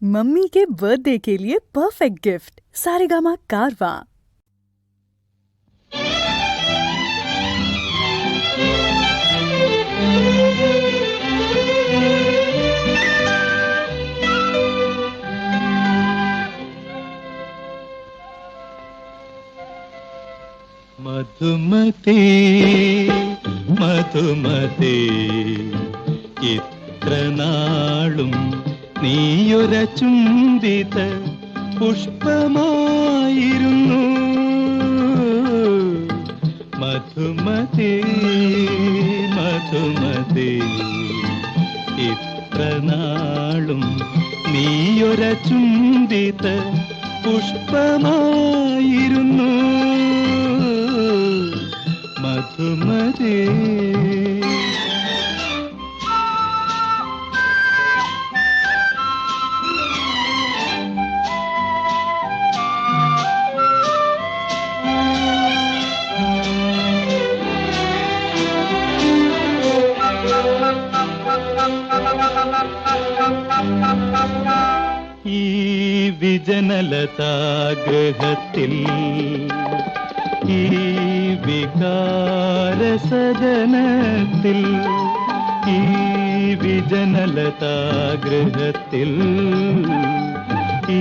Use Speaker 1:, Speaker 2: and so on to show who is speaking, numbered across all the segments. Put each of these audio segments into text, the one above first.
Speaker 1: Mummy के birthday के लिए परफेक्ट गिफ्ट सारेगामा कारवा।
Speaker 2: മധുമതി മധുമതി ഇത്ര നാളും നീയൊര ചുംബിത പുഷ്പമായിരുന്നു. മധുമതി മധുമതി ഇത്ര നാളും നീയൊര ചുംബിത പുഷ്പമായിരുന്നു. മധുമതി ഈ വിജനലതാഗൃഹത്തിൽ ഈ വികാരസദനത്തിൽ ഈ വിജനലതാഗൃഹത്തിൽ ഈ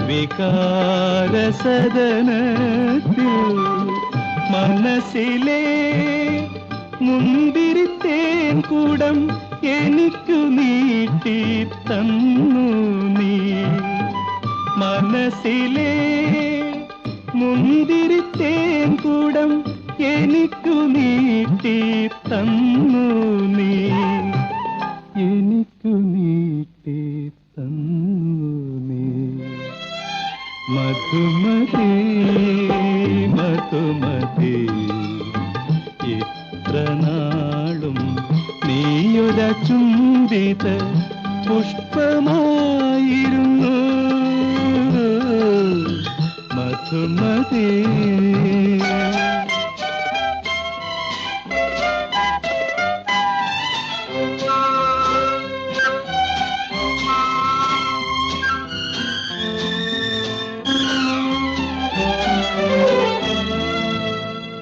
Speaker 2: വികാരസദനത്തിൽ മനസ്സിലെ മുന്തിരിത്തേൻ കൂടം എനിക്കു നീട്ടി തന്നു നീ. മനസ്സിലെ മുന്തിരിത്തേൻ കൂടം എനിക്കു നീട്ടി തന്നു നീ. എനിക്കു നീട്ടി തന്നു നീ. മധുമതി മധുമതി ഇത്ര നാളും നീയൊര ചുംബിത പുഷ്പമായിരുന്നു. മധുമതി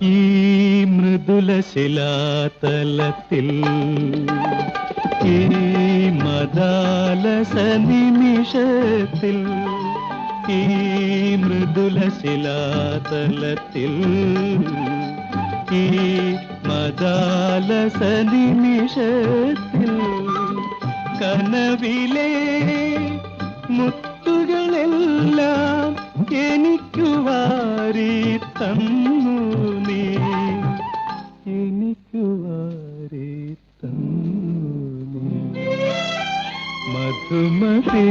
Speaker 2: ഈ മൃദുല ശിലാതലത്തിൽ ഈ മദാലസ നിമിഷത്തിൽ ഈ മൃദുല ശിലാതലത്തിൽ ഈ മദാലസ നിമിഷത്തിൽ കനവിലെ മുത്തുകളെല്ലാം എനിക്കു വാരി തന്നു നീ. എനിക്കു വാരി തന്നു നീ. മധുമതി